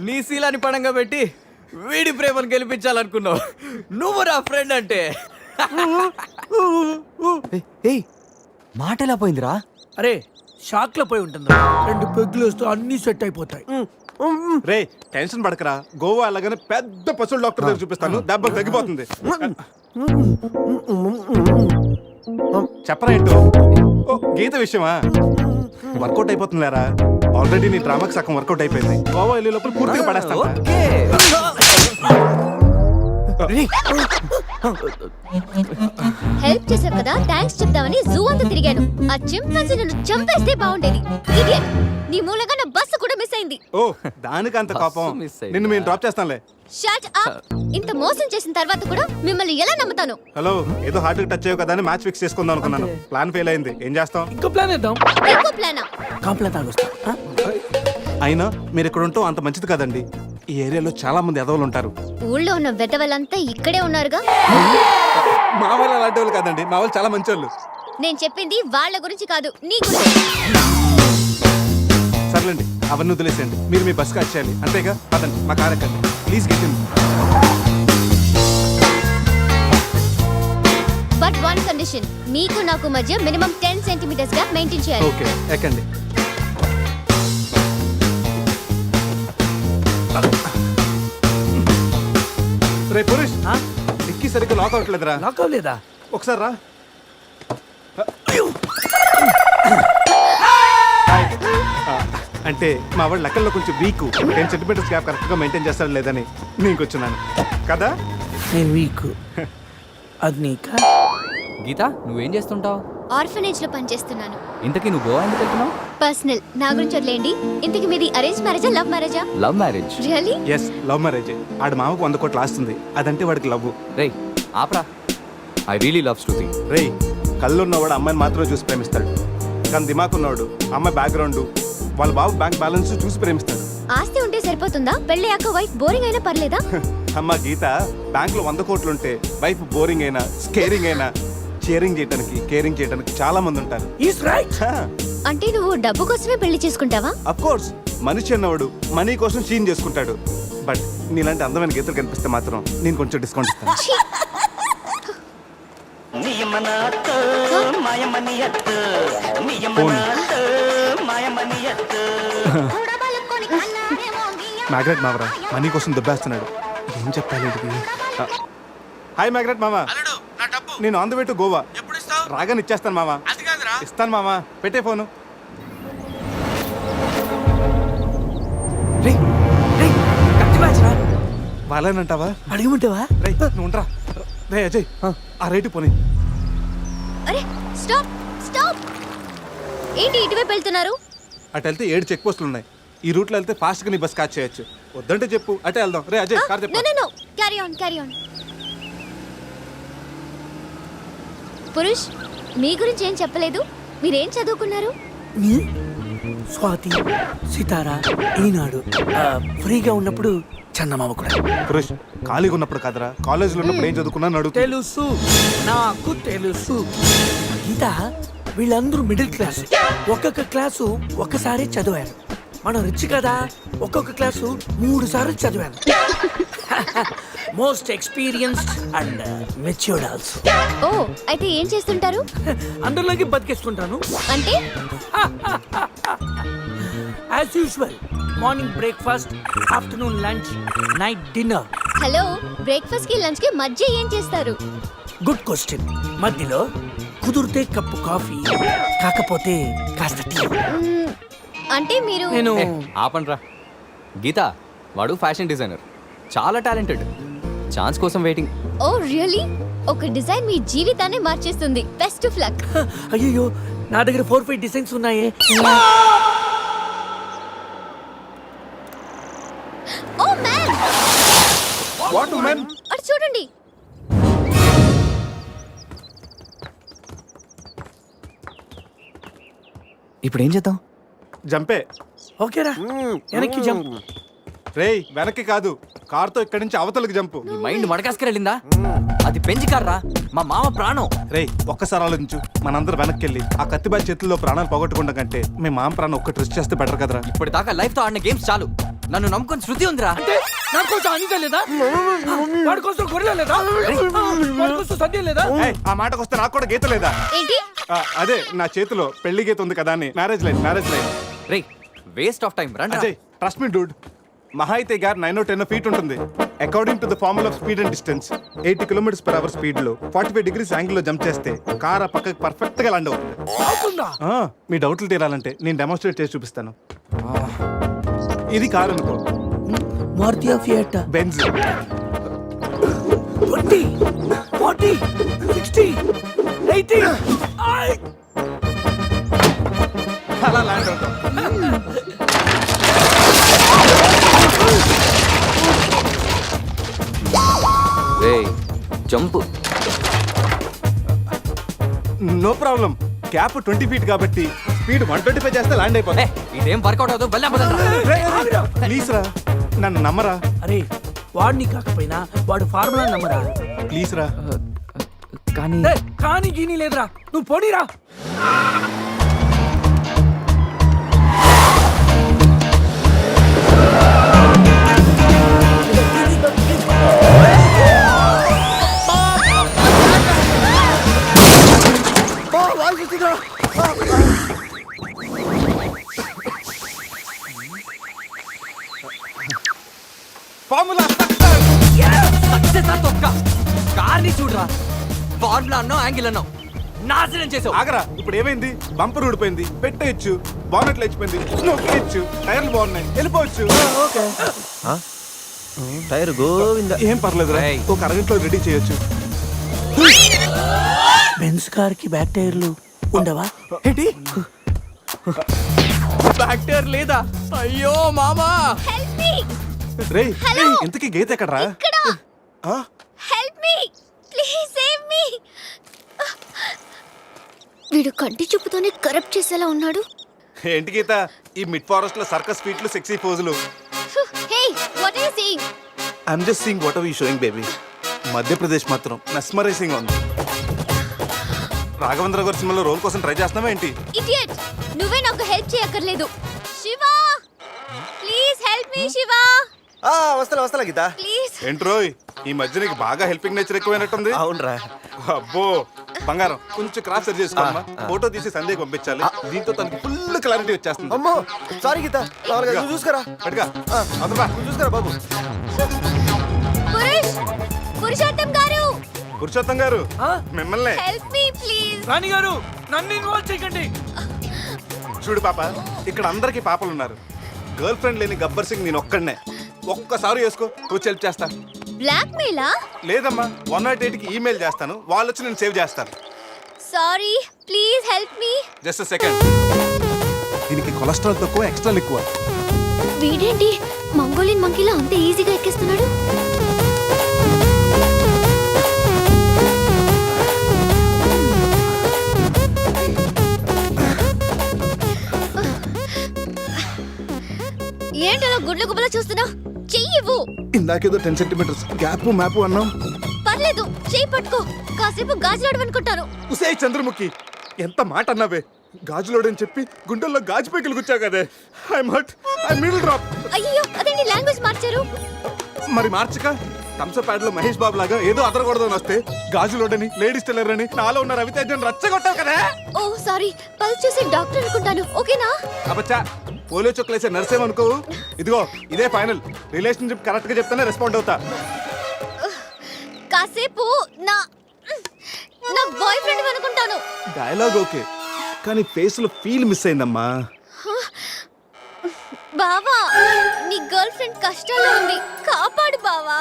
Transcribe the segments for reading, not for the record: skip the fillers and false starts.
నీ శీలాన్ని పడంగా పెట్టి వీడి ప్రేమను గెలిపించాలనుకున్నావు. నువ్వు నా ఫ్రెండ్ అంటే. ఏయ్ మాట ఎలా పోయిందిరా? అరే షాక్ లో పోయి ఉంటుంది. 2 పెగ్గులు వస్తూ అన్ని సెట్ అయిపోతాయి. రే టెన్షన్ పడకరా, గోవా అలాగనే పెద్ద పశువుల డాక్టర్ దగ్గర చూపిస్తాను, దెబ్బ తగ్గిపోతుంది. చెప్పరా ఏంటో? ఓ, గీత విషయమా? వర్కౌట్ అయిపోతుంది లేరా, ఆల్రెడీ నీ డ్రామాకి సగం వర్కౌట్ అయిపోయింది. గోవా వెళ్ళే లోపల పూర్తిగా పడేస్తాను. ఓకే. హెల్ప్ చేశావు కదా, థ్యాంక్స్ చెప్తామని జూ అంతా తిరిగాను. ఆ చింపాంజీ నన్ను చంపేస్తే బాగుండేది. ఇడియట్, నీ మూలంగా నా బస్సు కూడా మిస్ అయింది. ఓ దానికి అంత కోపం? బస్సు మిస్ అయిందా? నిన్ను మేము డ్రాప్ చేస్తాంలే. Shut up. ఇంత మోసం చేసిన తర్వాత కూడా మిమ్మల్ని ఎలా నమ్ముతాను? హలో, ఏదో హార్ట్ టచ్ అయ్యో కదా అని మ్యాచ్ ఫిక్స్ చేసుకుందాం అనుకున్నాను. ప్లాన్ ఫెయిల్ అయింది, ఏం చేస్తాం? ఇంకో ప్లాన్ వేద్దాం. ఇంకో ప్లానా? కాంప్లైంట్ తాగొస్తా. అయినా మీరు ఇక్కడ ఉంటాం అంత మంచిది కదండి. ఈ ఏరియాలో చాలా మంది ఎదవలు ఉంటారు. ఊళ్ళో ఉన్న వెధవలంతా ఇక్కడే ఉన్నారుగా. మా వాళ్ళు అలాంటి వాళ్ళు కాదండి, మా వాళ్ళు చాలా మంచి వాళ్ళు. నేను చెప్పింది వాళ్ళ గురించి కాదు, నీ గురించి. సర్లేండి, అవన్నీ వదిలేసేయండి. మీరు మీ బస్కి వచ్చేయాలి అంతేగా. పదండి, మా కార్ ఎక్కండి please. Get in. But one condition, మీకు నాకు మధ్య మినిమం 10 సెంటీమీటర్స్ గ్యాప్ మెయింటైన్ చేయాలి. ఓకే, ఎక్కండి. రే పురుష్, డిక్కీ సరిగ్గా లాక్ అవట్లేదురా. లాక్ అవ్వలేదా? ఒకసారి రా. అంటే మా వాడు లెక్కల్లో కొంచెం వీక్, 10 సెంటీమీటర్స్ గ్యాప్ కరెక్ట్గా మెయింటైన్ చేస్తాడు లేదని నేను వచ్చున్నాను కదా. నేను వీక్. అది నీకా? గీత, నువ్వేం చేస్తుంటావు? ఆర్ఫనేజ్ లో పనిచేస్తున్నాను. ఇంతకీ నువ్వు గోవా ఎందుకు వెళ్తున్నావు? పర్సనల్, నా గురించి వదిలేండి. ఇంతకి మీది అరేంజ్ మ్యారేజా, లవ్ మ్యారేజా? Love marriage. Really? Yes, love marriage. ఆడు మామకు 100 కోట్లు ఆస్తుంది, అదంటే వాడికి లవ్. రేయ్ ఆప్రా, ఐ రియలీ లవ్ శృతి. రే, కళ్ళు ఉన్నవాడు అమ్మాయిని మాత్రమే చూసి ప్రేమిస్తాడు, కానీ దిమాక్ ఉన్నవాడు అమ్మాయి బ్యాక్గ్రౌండ్, వాళ్ళ బాబు బ్యాంక్ బ్యాలెన్స్ చూసి ప్రేమిస్తాడు. ఆస్తి ఉంటే సరిపోతుందా? పెళ్ళయ్యాక వైఫ్ బోరింగ్ అయినా పర్లేదా? అమ్మ గీత, బ్యాంక్ లో 100 కోట్లు ఉంటే వైఫ్ బోరింగ్ అయినా స్కేరింగ్ అయినా షేరింగ్ చేయడానికి కేరింగ్ చేయడానికి చాలా మంది ఉంటారు. Is right. అంటే నువ్వు డబ్బు కోసమే పెళ్లి చేసుకుంటావా? అఫ్ కోర్స్, మనిషి అన్నవాడు మనీ కోసం షీన్ చేసుకుంటాడు. బట్ నీలాంటి అందమైన గీతలు కనిపిస్తే మాత్రం నేను కొంచెం డిస్కౌంట్ ఇస్తాను. ఛీ! మ్యాగ్రెట్ మావరా మనీ కోసం దుబ్బేస్తున్నాడు, ఏం చెప్పాలి వీడికి? హాయ్ మ్యాగ్రెట్ మామ, నేను on the way to Goa. రాగానే ఇచ్చేస్తాను మామ. ఇస్తాను మామ, పెట్టే ఫోను. రేయ్ రేయ్, కత్తి మ్యాచ్ రా. వాళ్ళేనంటావా? అడిగమంటావా? రే నువ్వు ఉండరా. రే అజయ్, ఆ రైట్ పోనీ. అరే స్టాప్ స్టాప్. ఏంటి ఇటువైపు వెళ్తున్నారు? అటు వెళ్తే 7 చెక్ పోస్టులు ఉన్నాయి. ఈ రూట్లో వెళ్తే ఫాస్ట్గా నీ బస్ క్యాచ్ చేయొచ్చు. వద్దంటే చెప్పు, అటే వెళ్దాం. రే అజయ్, కార్ చెప్పు. No carry on carry on. Purush, మీ గురించి ఏం చెప్పలేదు. మీరేం చదువుకున్నారు? స్వాతి, సితారా, ఈనాడు. ఫ్రీగా ఉన్నప్పుడు చందమామ కూడా. పురుష్, ఖాళీగా ఉన్నప్పుడు కాదరా, కాలేజీలో ఉన్నప్పుడు ఏం చదువుకున్నా అడుగుతా. తెలుసు, నాకు తెలుసు. గీత, వీళ్ళందరూ మిడిల్ క్లాస్. ఒక్కొక్క క్లాసు ఒక్కసారి చదివారు. మనం రిచ్ కదా, ఒక్కొక్క క్లాసు 3 సార్లు చదివాను. Most experienced and matured also. ఓ, అయితే ఏం చేస్తుంటారు? అందరిలోకి బతికేస్తుంటాను. అంటే as usual, morning breakfast, afternoon lunch, night dinner. Hello, breakfast కి లంచ్ కి మధ్య ఏం చేస్తారు? Good question. మధ్యలో కుదిరితే కప్పు కాఫీ, కాకపోతే కాస్త టీ. అంటే మీరు నేను ఆపండ్రా. గీత, వాడు ఫ్యాషన్ డిజైనర్, చాలా టాలెంటెడ్. ఛాన్స్ కోసం వెయిటింగ్. ఓ రియల్లీ? ఒక డిజైన్ మీ జీవితాన్ని మార్చేస్తుంది. Best of luck. అయ్యో, నా దగ్గర 4-5 డిజైన్స్ ఉన్నాయే. Oh man, what man? అటు చూడండి. ఇప్పుడు ఏం చేద్దాం? జంపే. ఓకేరా, వెనక్కి జంప్. రేయ్ వెనక్కి కాదు, కార్తో ఇక్కడి నుంచి అవతలకి జంపు. నీ మైండ్ మడకాసుకెళ్ళిందా? అది పెంచి కార్రా, మా మామ ప్రాణం. రేయ్ ఒక్కసారి ఆలోచించు, మనందరం వెనక్కి వెళ్ళి ఆ కత్తిబాయి చేతుల్లో ప్రాణాలు పోగొట్టుకుంటాం కంటే మీ మామ ప్రాణం ఒక్కటి రిస్క్ చేస్తే బెటర్ కదరా. ఇప్పటిదాకా లైఫ్ తో ఆడిన గేమ్స్ చాలు. నన్ను నమ్ముకొని శృతి ఉందిరా. అంటే నా కోసం అనిత లేదా? వాడి కోసం గొర్రె లేదా? వాడి కోసం సద్య లేదా? ఏయ్, ఆ మాటకు వస్తే నాకు కూడా గీత లేదా? ఏంటి అదే నా చేతిలో పెళ్లి గీత ఉంది కదా అని. Marriage line. రే వేస్ట్ ఆఫ్ టైం రండి. Ajay trust me dude. మహా అయితే గారు 9 or 10 feet ఉంటుంది. According to the formula of speed and distance 80 km/h speed లో 45 degrees యాంగిల్ లో జంప్ చేస్తే కార్ ఆ పక్కకి పర్ఫెక్ట్ గా ల్యాండ్ అవుతుంది. అవుతుందా? మీ డౌట్లు తీరాలంటే నేను డెమోన్స్ట్రేట్ చేసి చూపిస్తాను. ఇది కారు అనుకో, మారుతి ఫియట్ బెంజ్. 20 40 60 80 అలా ల్యాండ్ అవుతాం. రే jump. No problem. Gap 20 feet కాబట్టి స్పీడ్ 125 చేస్తే ల్యాండ్ అయిపోతుంది. ఇదేం వర్కౌట్ అవుతుంది. ప్లీజ్ రా, నన్ను నమ్మరా అరే వాడిని కాకపోయినా వాడు ఫార్ములా నమ్మరా? ప్లీజ్ రా. కానీ కానీ గీని లేదురా, నువ్వు పోనీరా. ఫార్ములా సక్సెస్ తొక్క. కార్ని చూడరా, ఫార్ములా అన్నావు, యాంగిల్ అన్నావు, నాశనం చేసావు. ఆగరా. ఇప్పుడు ఏమైంది? బంపర్ ఊడిపోయింది, పెట్టేయచ్చు. బానెట్లు లేచిపోయింది, నొక్కేయచ్చు. టైర్లు బాగున్నాయి, వెళ్ళిపోవచ్చు. టైర్ గోవింద. ఏం పర్లేదురా, ఏయ్. ఒక అరగంటలో రెడీ చేయొచ్చు. బెంజ్ కార్ కి బ్యాక్ టైర్లు ఉండవా? ఏంటి బ్యాక్ టైర్ లేదా? అయ్యో మామా. హెల్ప్ మీ రేయ్, ఇంతకీ గీత ఎక్కడరా? ఇక్కడ ఆ? Help me please save me. వీడు కంటి చూపుతోనే కరప్ట్ చేసేలా ఉన్నాడు. ఏంటి గీత ఈ మిడ్ ఫారెస్ట్ లో సర్కస్ ఫీట్లు, సెక్సీ పోజులు? Hey what are you saying? I'm just seeing what are you showing baby. Madhya Pradesh మాత్రం మెస్మరైజింగ్ ఉంది. రాఘవేంద్ర గారి సినిమాలో రోల్ కోసం ట్రై చేస్తున్నావా ఏంటి? ఇడియట్, నువ్వే నాకు హెల్ప్ చేయక్కర్లేదు. Shiva please help me. Shiva వస్తా గీత. ప్లీజ్. ఏంట్రోయ్, ఈ మధ్య నీకు బాగా హెల్పింగ్ నేచర్ ఎక్కువైనట్టుంది. అవునరా. అబ్బో బంగారం, కొంచెం క్రాస్ సెట్ చేసుకోమ్మా. ఫోటో తీసి సందేహం పంపించాలి. దీంతో తనకి ఫుల్ క్లారిటీ వచ్చేస్తుంది. అమ్మో సారీ గీత. నువ్వు చూసుకురా. అటుగా అదురా. నువ్వు చూసుకురా బాబు. పురుషోత్తం గారు, పురుషోత్తం గారు మిమ్మల్ని. Help me please. రాణి గారు నన్ను ఇన్వాల్వ్ చేయకండి. చూడు పాప, ఇక్కడ అందరికి పాపలు ఉన్నారు. గర్ల్ ఫ్రెండ్ లేని గబ్బర్ సింగ్ నేను ఒక్కడనే. ఒక్కసారి వేసుకో, వచ్చి హెల్ప్ చేస్తా. బ్లాక్ మెయిలా? లేదమ్మా, 108కి ఈమెయిల్ చేస్తాను, వాళ్ళు వచ్చి నేను సేవ్ చేస్తాను. Sorry please help me. Just second. దీనికి కొలెస్ట్రాల్ తక్కువ, ఎక్స్ట్రా ఎక్కువ. వీడేంటి మంగోలియన్ మంకీలా అంత ఈజీగా ఎక్కిస్తున్నాడు? ఏంటలా గుడ్ల గుబల చూస్తున్నా? చెయ్యివ్వు. ఇందాకేదో 10 centimeters గ్యాప్ మ్యాప్ అన్నాం. పర్లేదు, చెయ్యి పట్టుకో. కాసేపు గాజులాడు అనుకుంటాను. ఉసే చంద్రముఖి, ఎంత మాట అన్నావే. గాజులోడని చెప్పి గుండెల్లో గాజు పైకలు గుచ్చా కదే. I'm hurt, I middle drop. అయ్యో అదేంటి లాంగ్వేజ్ మార్చారు? మరి మార్చక థమ్సప్ ప్యాడ్ లో మహేష్ బాబు లాగా ఏదో అదరకూడదని వస్తే గాజులోడని, లేడీస్ టైలర్ అని, నాలో ఉన్న రవితేజన్ రచ్చగొట్టావు కదా. ఓ సారీ, పల్స్ చూసి డాక్టర్ అనుకుంటాను. ఓకేనా? అబ్బచ్చా, పోలియో చుక్కలేసే నర్సేమనుకో. ఇదిగో ఇదే ఫైనల్. రిలేషన్షిప్ కరెక్ట్ గా చెప్తానే రెస్పాండ్ అవుతా. కాసేపు నా నా బాయ్ ఫ్రెండ్ అనుకుంటాను. డైలాగ్ ఓకే, కానీ ఫేస్ లో ఫీల్ మిస్ అయిందమ్మా. బావా, నీ గర్ల్ ఫ్రెండ్ కష్టాల్లో ఉంది, కాపాడు బావా.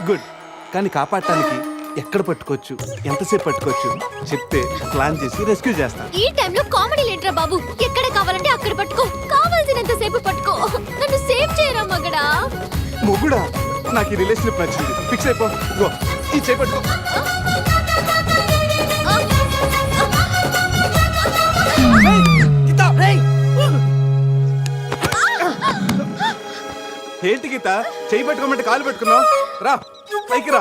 గుడ్, కానీ కాపాడటానికి ఎక్కడ పట్టుకోవచ్చు, ఎంతసేపు పట్టుకోవచ్చు చెప్తే ప్లాన్ చేసి రెస్క్యూ చేస్తాను. ఈ టైంలో కామెడీ లేటరా బాబు. ఎక్కడ కావాలంటే అక్కడ పట్టుకో, కావాల్సినంత సేపు పట్టుకో. నన్ను సేవ్ చేయరా మగడా. మొగుడా, నాకు ఈ రిలేషన్షిప్ నచ్చింది. ఫిక్స్ అయిపో. ఇగో ఈ చేయి పట్టుకో. ఏంటి గీత, చేయి పట్టుకోమంటే కాలు పెట్టుకున్నావు? రా పైకి రా,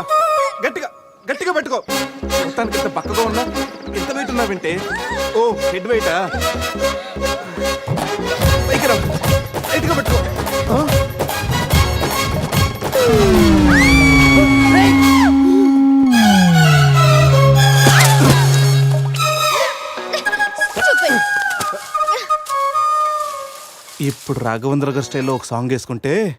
గట్టిగా గట్టిగా పట్టుకో. మొత్తానికి ఇంత పక్కగా ఉన్నా, ఎంత వెయిట్ ఉన్నా వింటే. ఓ హెడ్ వెయిటా? పైకి రా, గట్టిగా పట్టుకో. ఇప్పుడు రాఘవేంద్ర గారి స్టైల్లో ఒక సాంగ్ వేసుకుంటే